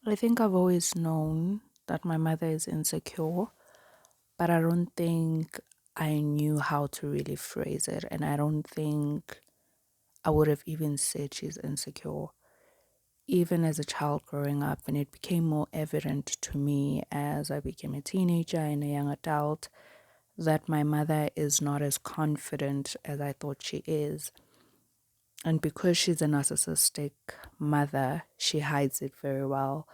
I think I've always known that my mother is insecure, but I don't think I knew how to really phrase it. And I don't think I would have even said she's insecure. Even as a child growing up, and it became more evident to me as I became a teenager and a young adult that my mother is not as confident as I thought she is. And because she's a narcissistic mother, she hides it very well.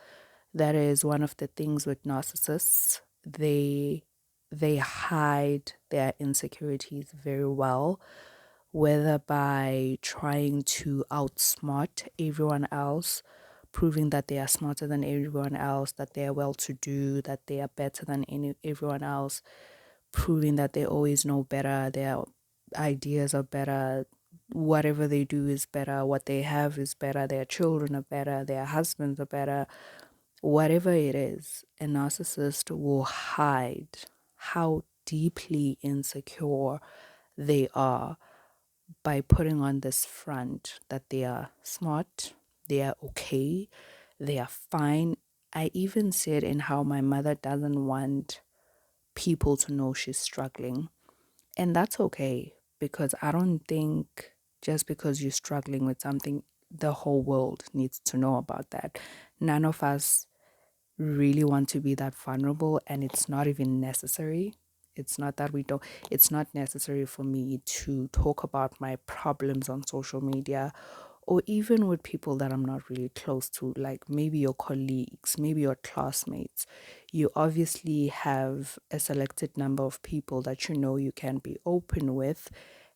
That is one of the things with narcissists. They hide their insecurities very well, whether by trying to outsmart everyone else, proving that they are smarter than everyone else, that they are well to do, that they are better than everyone else, proving that they always know better, their ideas are better, whatever they do is better, what they have is better, their children are better, their husbands are better, whatever it is. A narcissist will hide how deeply insecure they are by putting on this front that they are smart, they are okay, they are fine. I even said in how my mother doesn't want people to know she's struggling. And that's okay because I don't think just because you're struggling with something, the whole world needs to know about that. None of us really want to be that vulnerable, and it's not even necessary. It's not that we don't, it's not necessary for me to talk about my problems on social media or even with people that I'm not really close to, like maybe your colleagues, maybe your classmates. You obviously have a selected number of people that you know you can be open with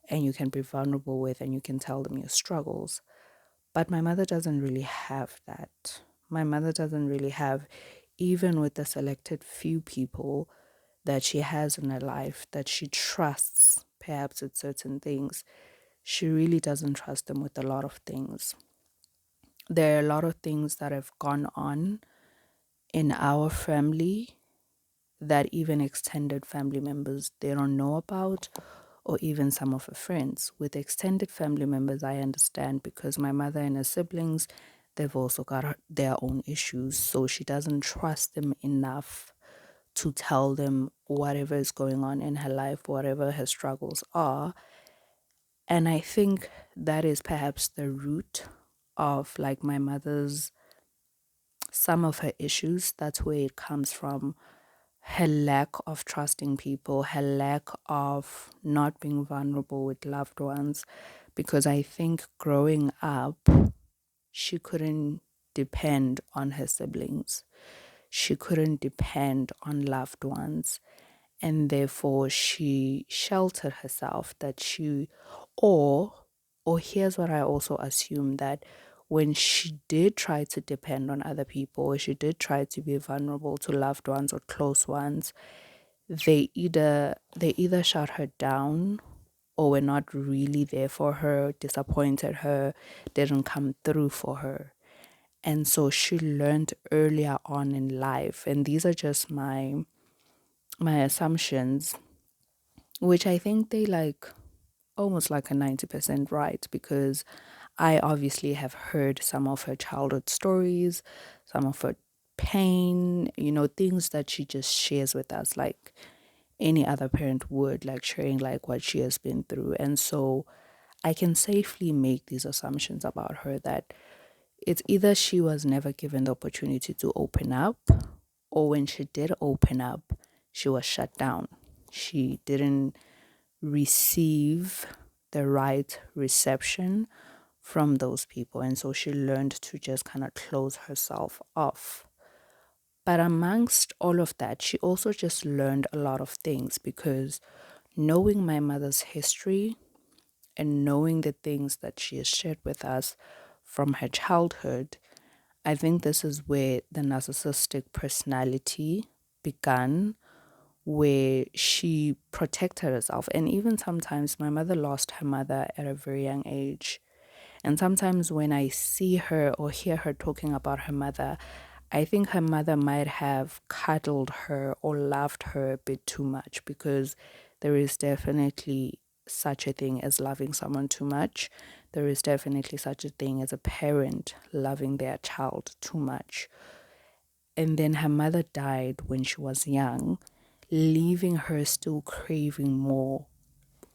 and you can be vulnerable with and you can tell them your struggles. But my mother doesn't really have that. My mother doesn't really have, even with the selected few people that she has in her life that she trusts, perhaps with certain things, she really doesn't trust them with a lot of things. There are a lot of things that have gone on in our family that even extended family members they don't know about, or even some of her friends. With extended family members I understand because my mother and her siblings, they've also got their own issues, so she doesn't trust them enough to tell them whatever is going on in her life, whatever her struggles are. And I think that is perhaps the root of like my mother's, some of her issues. That's where it comes from. Her lack of trusting people, her lack of not being vulnerable with loved ones. Because I think growing up, she couldn't depend on her siblings. She couldn't depend on loved ones. And therefore she sheltered herself that she, or or here's what I also assume, that when she did try to depend on other people, or she did try to be vulnerable to loved ones or close ones, they either shut her down or were not really there for her, disappointed her, didn't come through for her. And so she learned earlier on in life, and these are just my assumptions, which I think they like almost like a 90% right, because I obviously have heard some of her childhood stories, some of her pain, things that she just shares with us like any other parent would, like sharing like what she has been through. And so I can safely make these assumptions about her that it's either she was never given the opportunity to open up, or when she did open up, she was shut down. She didn't receive the right reception from those people. And so she learned to just kind of close herself off. But amongst all of that, she also just learned a lot of things because knowing my mother's history and knowing the things that she has shared with us from her childhood, I think this is where the narcissistic personality began, where she protected herself. And even sometimes my mother lost her mother at a very young age. And sometimes when I see her or hear her talking about her mother, I think her mother might have cuddled her or loved her a bit too much, because there is definitely such a thing as loving someone too much. There is definitely such a thing as a parent loving their child too much. And then her mother died when she was young, leaving her still craving more.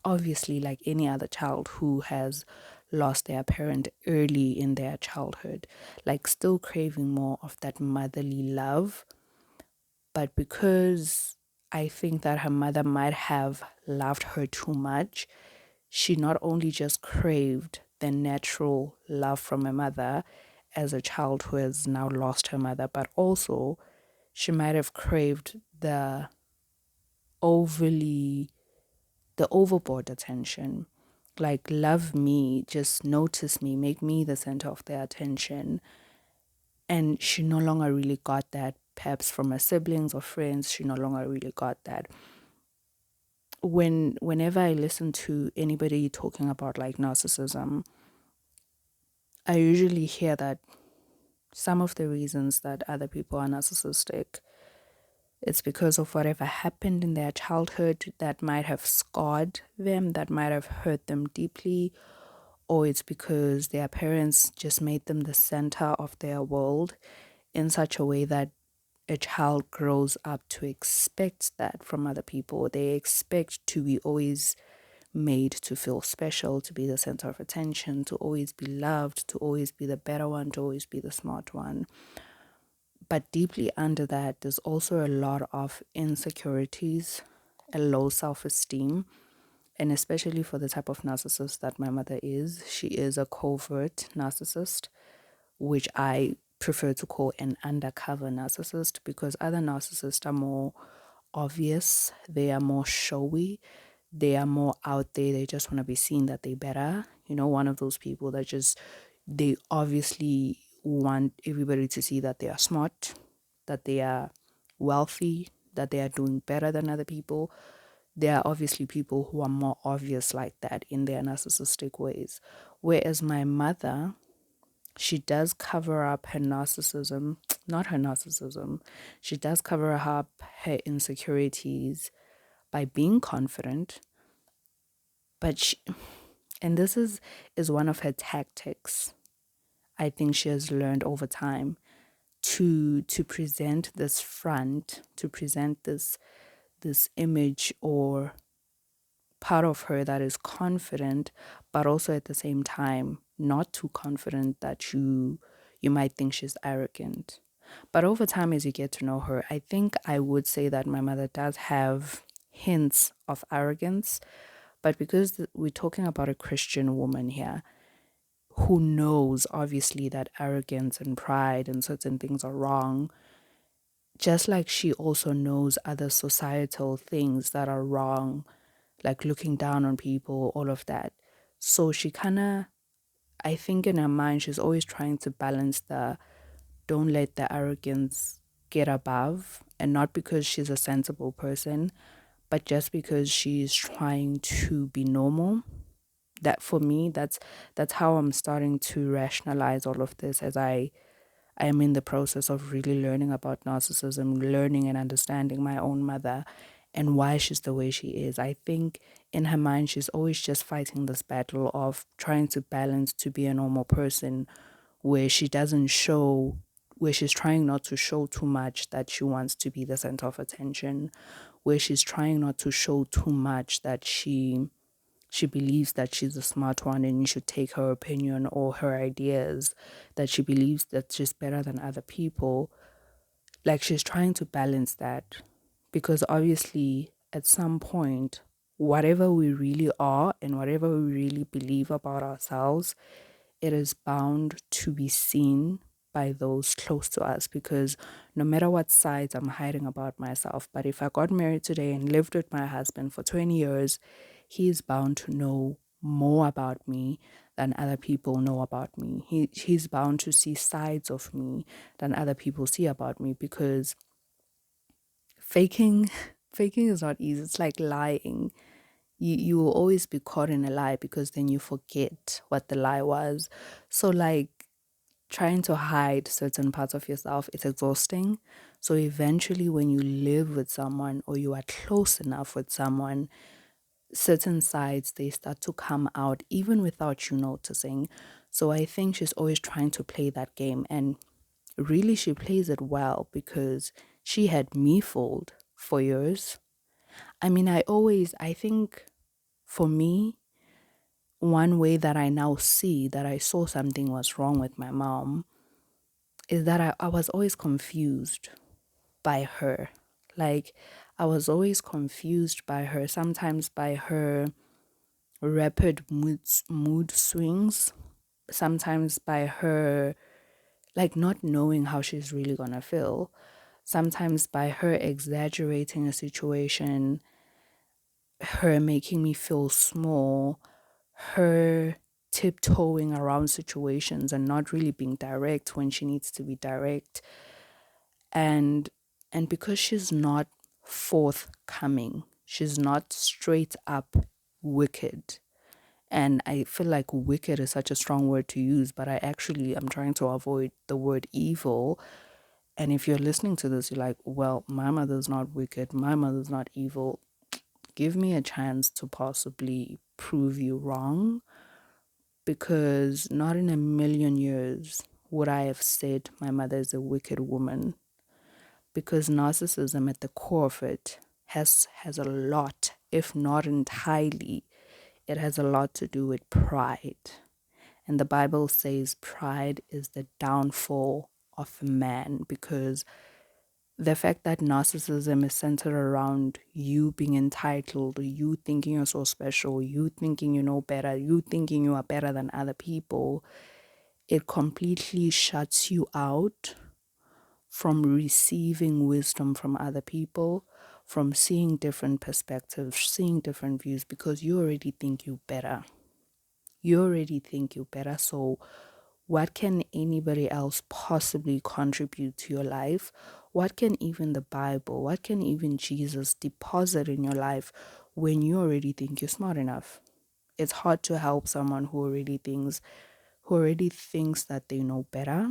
Obviously, like any other child who has lost their parent early in their childhood, like still craving more of that motherly love. But because I think that her mother might have loved her too much, she not only just craved the natural love from her mother as a child who has now lost her mother, but also she might have craved overly the overboard attention. Like, love me, just notice me, make me the center of their attention. And she no longer really got that, perhaps from her siblings or friends. She no longer really got that. Whenever I listen to anybody talking about like narcissism, I usually hear that some of the reasons that other people are narcissistic, it's because of whatever happened in their childhood that might have scarred them, that might have hurt them deeply, or it's because their parents just made them the center of their world in such a way that a child grows up to expect that from other people. They expect to be always made to feel special, to be the center of attention, to always be loved, to always be the better one, to always be the smart one. But deeply under that, there's also a lot of insecurities, a low self esteem. And especially for the type of narcissist that my mother is, she is a covert narcissist, which I prefer to call an undercover narcissist, because other narcissists are more obvious, they are more showy, they are more out there, they just want to be seen that they better. You know, one of those people that just, they obviously want everybody to see that they are smart, that they are wealthy, that they are doing better than other people. There are obviously people who are more obvious like that in their narcissistic ways. Whereas my mother, she does cover up her narcissism, not her narcissism, she does cover up her insecurities by being confident. But she, and this is one of her tactics. I think she has learned over time to present this front, to present this image or part of her that is confident, but also at the same time not too confident that you might think she's arrogant. But over time, as you get to know her, I think I would say that my mother does have hints of arrogance. But because we're talking about a Christian woman here who knows obviously that arrogance and pride and certain things are wrong, just like she also knows other societal things that are wrong, like looking down on people, all of that. So she kind of, I think in her mind, she's always trying to balance the don't let the arrogance get above, and not because she's a sensible person, but just because she's trying to be normal. That for me, that's how I'm starting to rationalize all of this as I am in the process of really learning about narcissism, learning and understanding my own mother and why she's the way she is. I think in her mind, she's always just fighting this battle of trying to balance to be a normal person where she doesn't show, where she's trying not to show too much that she wants to be the center of attention, where she's trying not to show too much that she believes that she's a smart one and you should take her opinion or her ideas, that she believes that she's better than other people. Like, she's trying to balance that because obviously at some point, whatever we really are and whatever we really believe about ourselves, it is bound to be seen by those close to us, because no matter what sides I'm hiding about myself, but if I got married today and lived with my husband for 20 years, he is bound to know more about me than other people know about me. He's bound to see sides of me than other people see about me, because faking faking is not easy. It's like lying. You will always be caught in a lie because then you forget what the lie was. So like trying to hide certain parts of yourself, it's exhausting. So eventually when you live with someone or you are close enough with someone, certain sides, they start to come out even without you noticing. So I think she's always trying to play that game. And really she plays it well because she had me fooled for years. I mean, I think for me, one way that I now see that I saw something was wrong with my mom is that I was always confused by her. Like, I was always confused by her, sometimes by her rapid mood swings, sometimes by her like not knowing how she's really gonna feel, sometimes by her exaggerating a situation, her making me feel small, her tiptoeing around situations and not really being direct when she needs to be direct. And because she's not forthcoming, she's not straight up wicked. And I feel like wicked is such a strong word to use, but I'm trying to avoid the word evil. And if you're listening to this, you're like, well, my mother's not wicked, my mother's not evil. Give me a chance to possibly prove you wrong, because not in a million years would I have said my mother is a wicked woman, because narcissism at the core of it has a lot, if not entirely, it has a lot to do with pride. And the Bible says pride is the downfall of man, because the fact that narcissism is centered around you being entitled, you thinking you're so special, you thinking you know better, you thinking you are better than other people, it completely shuts you out from receiving wisdom from other people, from seeing different perspectives, seeing different views, because you already think you better. You already think you better. So what can anybody else possibly contribute to your life? What can even the Bible, what can even Jesus deposit in your life when you already think you're smart enough? It's hard to help someone who already thinks that they know better,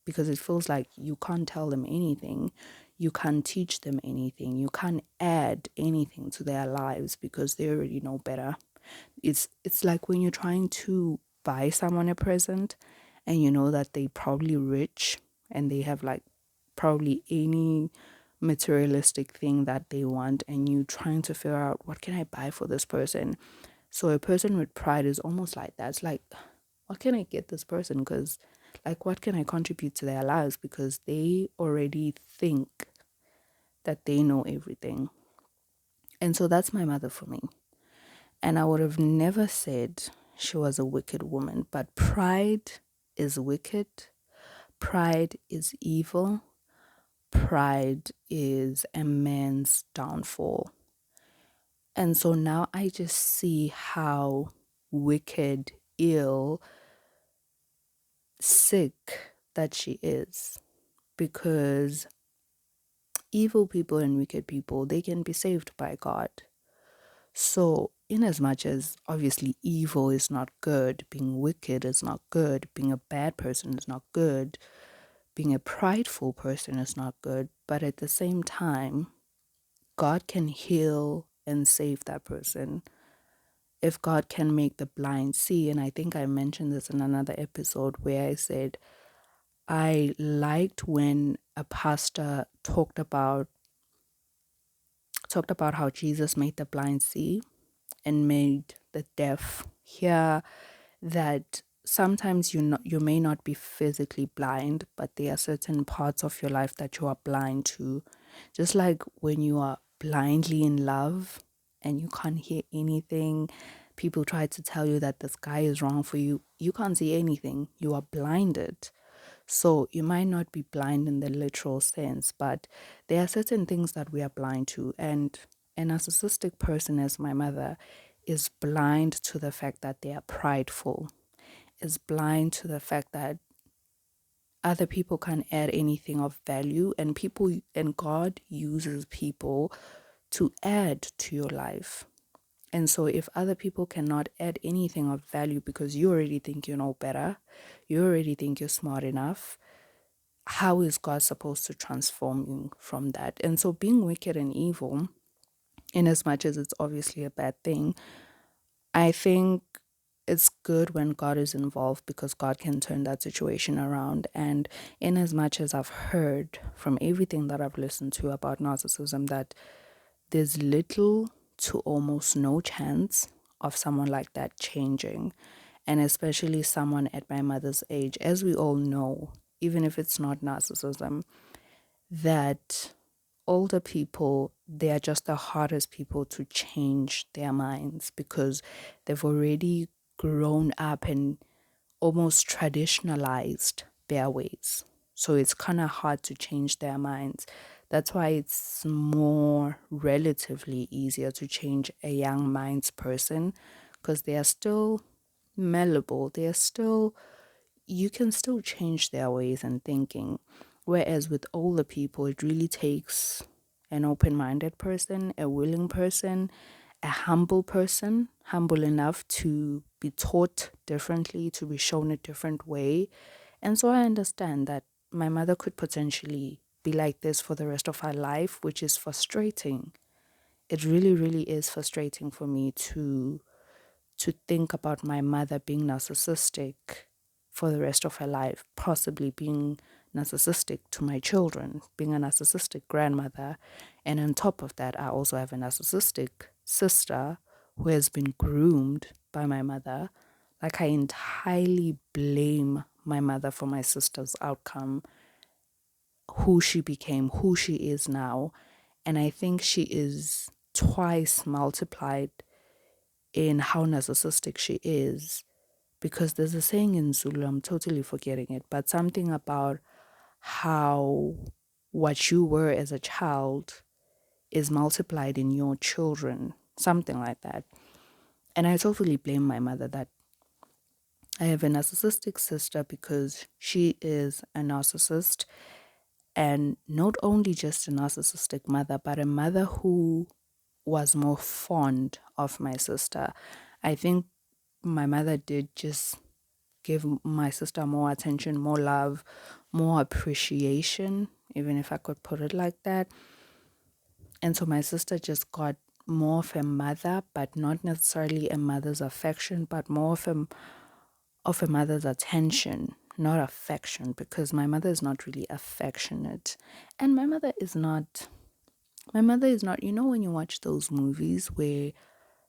because it feels like you can't tell them anything. You can't teach them anything. You can't add anything to their lives because they already know better. It's like when you're trying to buy someone a present and you know that they probably rich and they have like probably any materialistic thing that they want, and you trying to figure out what can I buy for this person. So a person with pride is almost like that. It's like, what can I get this person? Because like, what can I contribute to their lives? Because they already think that they know everything. And so that's my mother for me. And I would have never said she was a wicked woman, but pride is wicked. Pride is evil. Pride is a man's downfall. And so now I just see how wicked, ill, sick that she is. Because evil people and wicked people, they can be saved by God. So, in as much as obviously evil is not good, being wicked is not good, being a bad person is not good, being a prideful person is not good, but at the same time, God can heal and save that person. If God can make the blind see, and I think I mentioned this in another episode where I said I liked when a pastor talked about how Jesus made the blind see and made the deaf hear, that sometimes you may not be physically blind, but there are certain parts of your life that you are blind to. Just like when you are blindly in love and you can't hear anything, people try to tell you that the sky is wrong for you. You can't see anything. You are blinded. So you might not be blind in the literal sense, but there are certain things that we are blind to. And a narcissistic person, as my mother, is blind to the fact that they are prideful, is blind to the fact that other people can't add anything of value, and God uses people to add to your life. And so if other people cannot add anything of value because you already think you know better, you already think you're smart enough, how is God supposed to transform you from that? And so being wicked and evil, in as much as it's obviously a bad thing, I think it's good when God is involved because God can turn that situation around. And in as much as I've heard from everything that I've listened to about narcissism that there's little to almost no chance of someone like that changing, and especially someone at my mother's age, as we all know, even if it's not narcissism, that older people, they are just the hardest people to change their minds because they've already grown up and almost traditionalized their ways. So it's kind of hard to change their minds. That's why it's more relatively easier to change a young mind's person because they are still malleable. They are still, you can still change their ways and thinking. Whereas with older people, it really takes an open minded person, a willing person, a humble person, humble enough to be taught differently, to be shown a different way. And so I understand that my mother could potentially be like this for the rest of her life, which is frustrating. It really, really is frustrating for me to think about my mother being narcissistic for the rest of her life, possibly being narcissistic to my children, being a narcissistic grandmother. And on top of that, I also have a narcissistic sister who has been groomed by my mother. Like, I entirely blame my mother for my sister's outcome, who she became, who she is now. And I think she is twice multiplied in how narcissistic she is, because there's a saying in Zulu, I'm totally forgetting it, but something about how what you were as a child is multiplied in your children, something like that. And I totally blame my mother that I have a narcissistic sister because she is a narcissist, and not only just a narcissistic mother, but a mother who was more fond of my sister. I think my mother did just give my sister more attention, more love, more appreciation, even if I could put it like that. And so my sister just got more of a mother, but not necessarily a mother's affection, but more of a mother's attention, not affection, because my mother is not really affectionate. And my mother is not, when you watch those movies where,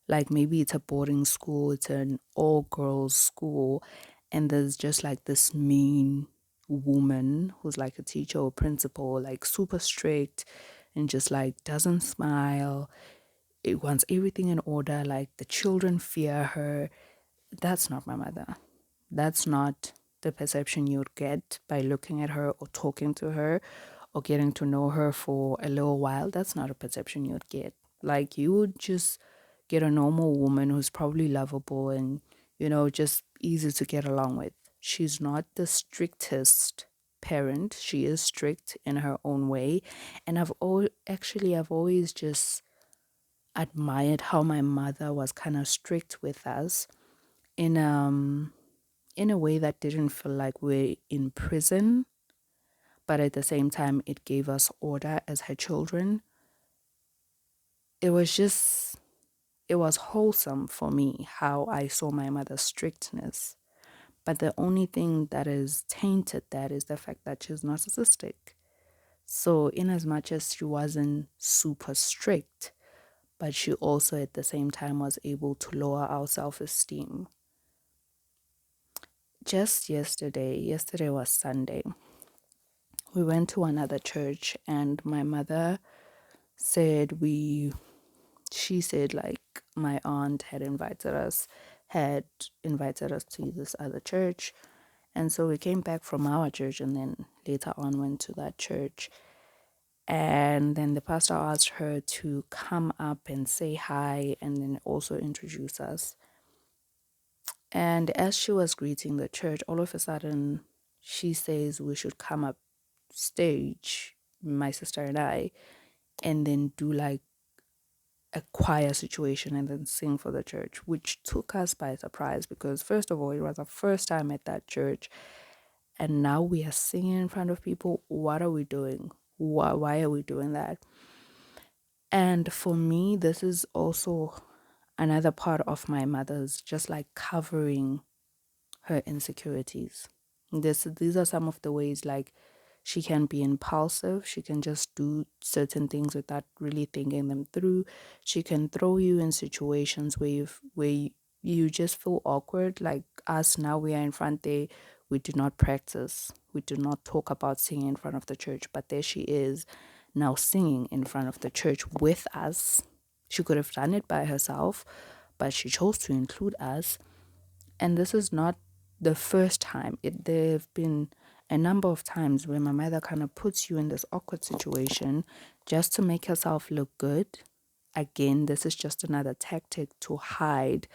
like, maybe it's a boarding school, it's an all girls school, and there's just like this mean woman who's like a teacher or principal, like super strict and just like doesn't smile. It wants everything in order, like the children fear her. That's not my mother. That's not the perception you'd get by looking at her or talking to her or getting to know her for a little while. That's not a perception you'd get. Like, you would just get a normal woman who's probably lovable and, just easy to get along with. She's not the strictest parent. She is strict in her own way. And I've always just admired how my mother was kind of strict with us in in a way that didn't feel like we're in prison, but at the same time it gave us order as her children. It was just, it was wholesome for me how I saw my mother's strictness. But the only thing that is tainted that is the fact that she's narcissistic. So in as much as she wasn't super strict, but she also at the same time was able to lower our self-esteem. Just yesterday was Sunday, we went to another church and my mother said she said, like, my aunt had invited us to this other church. And so we came back from our church and then later on went to that church. And then the pastor asked her to come up and say hi and then also introduce us. And as she was greeting the church, all of a sudden she says we should come up stage, my sister and I, and then do like a choir situation and then sing for the church, which took us by surprise because, first of all, it was our first time at that church. And now we are singing in front of people. What are we doing? Why are we doing that? And for me, this is also another part of my mother's just like covering her insecurities. These are some of the ways like she can be impulsive. She can just do certain things without really thinking them through. She can throw you in situations where you just feel awkward. Like us now, we are in front there. We do not practice. We do not talk about singing in front of the church. But there she is now singing in front of the church with us. She could have done it by herself, but she chose to include us. And this is not the first time. There have been a number of times where my mother kind of puts you in this awkward situation just to make herself look good. Again, this is just another tactic to hide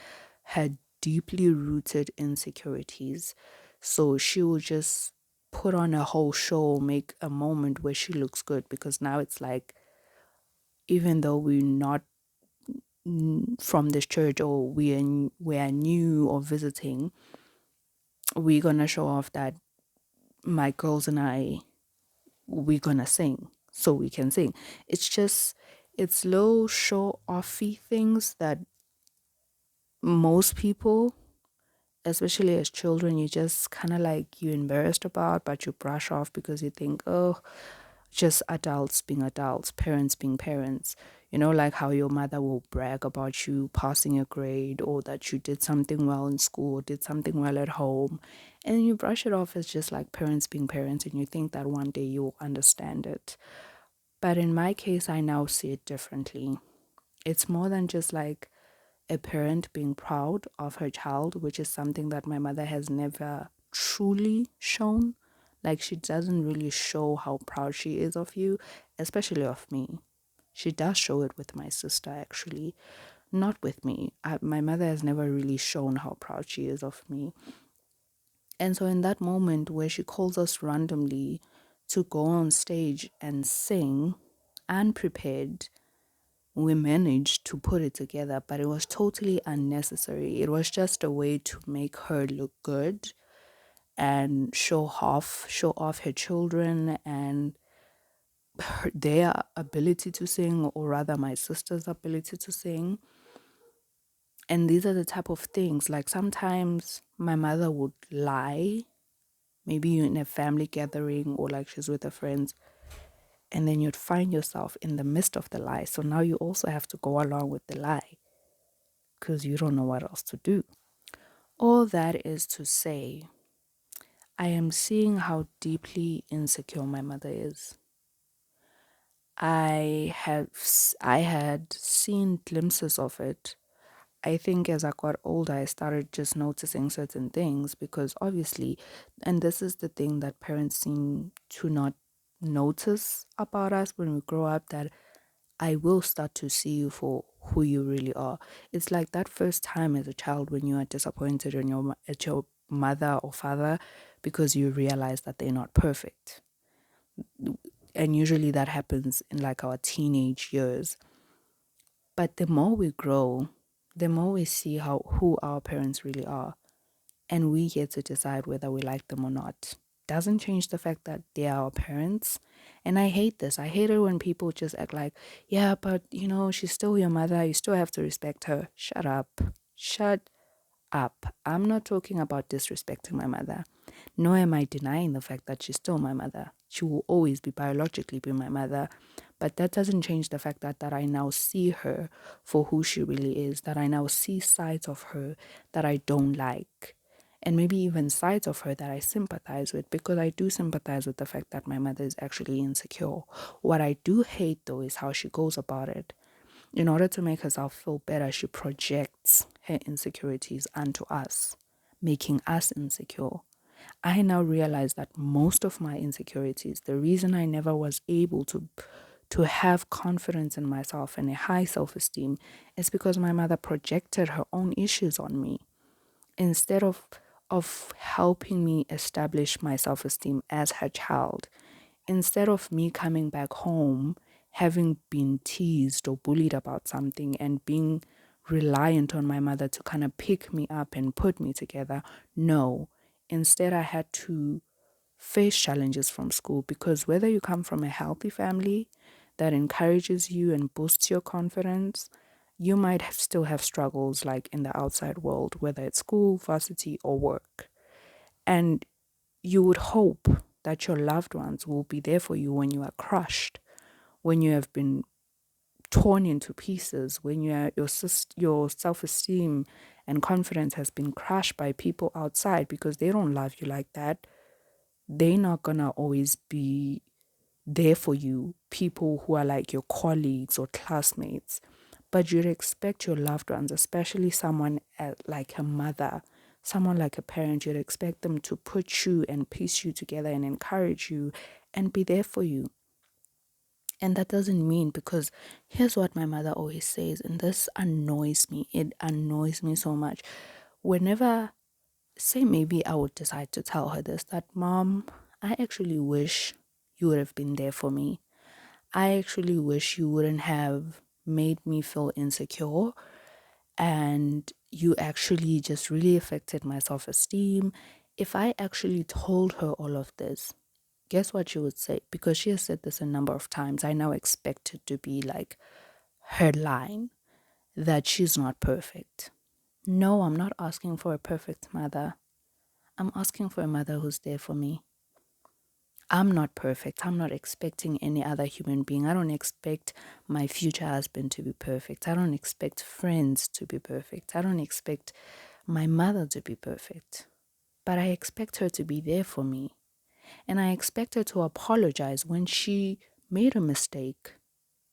her deeply rooted insecurities. So she will just put on a whole show, make a moment where she looks good, because now it's like, even though we're not from this church, or we are new or visiting, we're gonna show off that my girls and I, we're gonna sing, so we can sing. It's low show offy things that most people, especially as children, you just kind of like, you embarrassed about, but you brush off because you think, oh, just adults being adults, parents being parents. Like how your mother will brag about you passing a grade, or that you did something well in school, did something well at home. And you brush it off as just like parents being parents, and you think that one day you'll understand it. But in my case, I now see it differently. It's more than just like a parent being proud of her child, which is something that my mother has never truly shown. Like, she doesn't really show how proud she is of you, especially of me. She does show it with my sister, actually, not with me. My mother has never really shown how proud she is of me. And so, in that moment where she calls us randomly to go on stage and sing, unprepared, we managed to put it together, but it was totally unnecessary. It was just a way to make her look good and show off her children and their ability to sing, or rather my sister's ability to sing. And these are the type of things, like sometimes my mother would lie, maybe you're in a family gathering, or like she's with her friends, and then you'd find yourself in the midst of the lie. So now you also have to go along with the lie because you don't know what else to do. All that is to say, I am seeing how deeply insecure my mother is. I had seen glimpses of it. I think as I got older, I started just noticing certain things, because obviously, and this is the thing that parents seem to not notice about us when we grow up, that I will start to see you for who you really are. It's like that first time as a child when you are disappointed in at your mother or father, because you realize that they're not perfect. And usually that happens in like our teenage years. But the more we grow, the more we see who our parents really are. And we get to decide whether we like them or not. Doesn't change the fact that they are our parents. And I hate this. I hate it when people just act like, yeah, but she's still your mother. You still have to respect her. Shut up. Shut up. I'm not talking about disrespecting my mother. Nor am I denying the fact that she's still my mother. She will always biologically be my mother. But that doesn't change the fact that I now see her for who she really is, that I now see sides of her that I don't like. And maybe even sides of her that I sympathize with, because I do sympathize with the fact that my mother is actually insecure. What I do hate, though, is how she goes about it. In order to make herself feel better, she projects her insecurities onto us, making us insecure. I now realize that most of my insecurities, the reason I never was able to have confidence in myself and a high self-esteem, is because my mother projected her own issues on me instead of helping me establish my self-esteem as her child. Instead of me coming back home having been teased or bullied about something and being reliant on my mother to kind of pick me up and put me together, no. Instead, I had to face challenges from school, because whether you come from a healthy family that encourages you and boosts your confidence, you might still have struggles like in the outside world, whether it's school, varsity, or work. And you would hope that your loved ones will be there for you when you are crushed, when you have been torn into pieces, when your self-esteem and confidence has been crushed by people outside because they don't love you like that. They're not gonna always be there for you, people who are like your colleagues or classmates. But you'd expect your loved ones, especially someone like a mother, someone like a parent, you'd expect them to put you and piece you together and encourage you and be there for you. And that doesn't mean, because here's what my mother always says, and this annoys me. It annoys me so much. Whenever, say, maybe I would decide to tell her this, that mom, I actually wish you would have been there for me. I actually wish you wouldn't have made me feel insecure, and you actually just really affected my self esteem. If I actually told her all of this, guess what she would say? Because she has said this a number of times, I now expect it to be like her line, that she's not perfect. No, I'm not asking for a perfect mother. I'm asking for a mother who's there for me. I'm not perfect. I'm not expecting any other human being. I don't expect my future husband to be perfect. I don't expect friends to be perfect. I don't expect my mother to be perfect. But I expect her to be there for me. And I expect her to apologize when she made a mistake.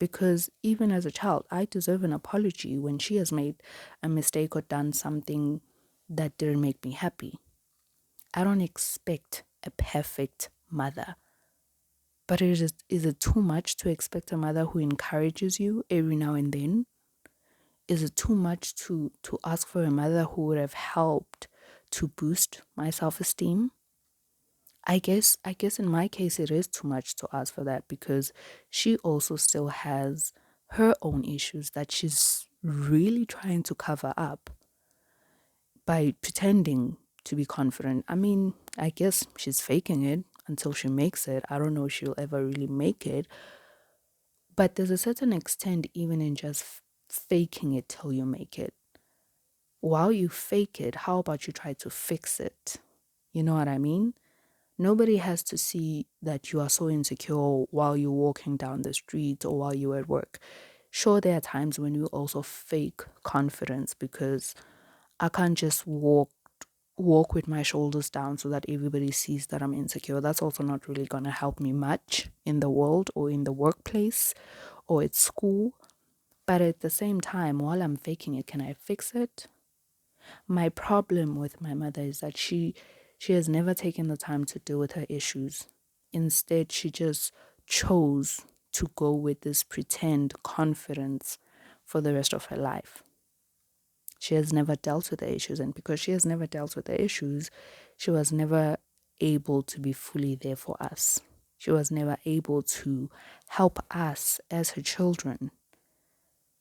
Because even as a child, I deserve an apology when she has made a mistake or done something that didn't make me happy. I don't expect a perfect mother. But is it too much to expect a mother who encourages you every now and then? Is it too much to ask for a mother who would have helped to boost my self-esteem? I guess in my case it is too much to ask for that, because she also still has her own issues that she's really trying to cover up by pretending to be confident. I mean, I guess she's faking it until she makes it. I don't know if she'll ever really make it. But there's a certain extent, even in just faking it till you make it. While you fake it, how about you try to fix it? You know what I mean? Nobody has to see that you are so insecure while you're walking down the street or while you're at work. Sure, there are times when you also fake confidence, because I can't just walk with my shoulders down so that everybody sees that I'm insecure. That's also not really going to help me much in the world or in the workplace or at school. But at the same time, while I'm faking it, can I fix it? My problem with my mother is that she has never taken the time to deal with her issues. Instead, she just chose to go with this pretend confidence for the rest of her life. She has never dealt with the issues, and because she has never dealt with the issues, she was never able to be fully there for us. She was never able to help us as her children,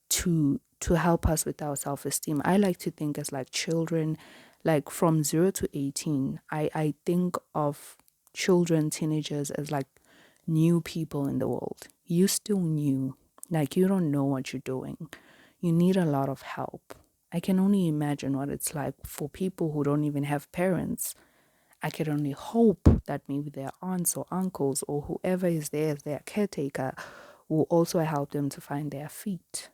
to help us with our self-esteem. I like to think as like children, like from 0 to 18. I think of children, teenagers as like new people in the world. You still new, like you don't know what you're doing. You need a lot of help. I can only imagine what it's like for people who don't even have parents. I can only hope that maybe their aunts or uncles or whoever is there as their caretaker will also help them to find their feet.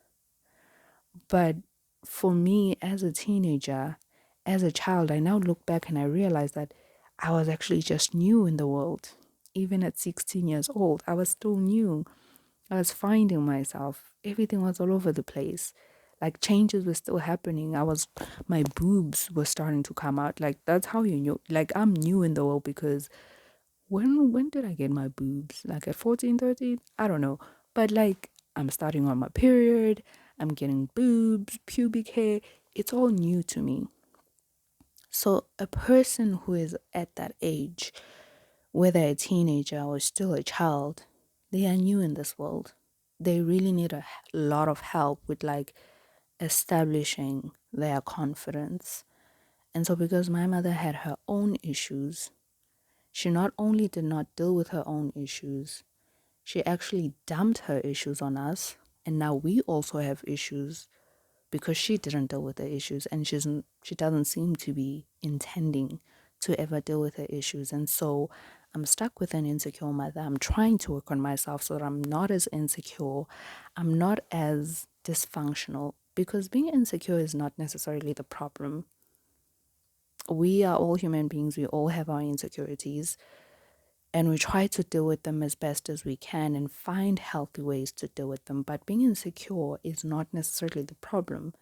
But for me, as a teenager, as a child, I now look back and I realize that I was actually just new in the world. Even at 16 years old, I was still new. I was finding myself. Everything was all over the place. Like changes were still happening. My boobs were starting to come out. Like that's how you knew. Like I'm new in the world, because when did I get my boobs? Like at 14, 13? I don't know. But like I'm starting on my period. I'm getting boobs, pubic hair. It's all new to me. So a person who is at that age, whether a teenager or still a child, they are new in this world. They really need a lot of help with like establishing their confidence. And so because my mother had her own issues, she not only did not deal with her own issues, she actually dumped her issues on us. And now we also have issues because she didn't deal with the issues, and she doesn't seem to be intending to ever deal with the issues. And so I'm stuck with an insecure mother. I'm trying to work on myself so that I'm not as insecure, I'm not as dysfunctional, because being insecure is not necessarily the problem. We are all human beings, we all have our insecurities, and we try to deal with them as best as we can and find healthy ways to deal with them. But being insecure is not necessarily the problem.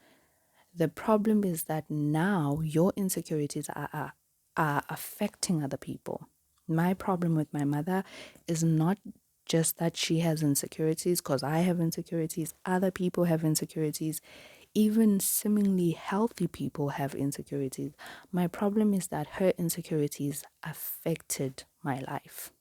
The problem is that now your insecurities are affecting other people. My problem with my mother is not just that she has insecurities, because I have insecurities, other people have insecurities, even seemingly healthy people have insecurities. My problem is that her insecurities affected my life.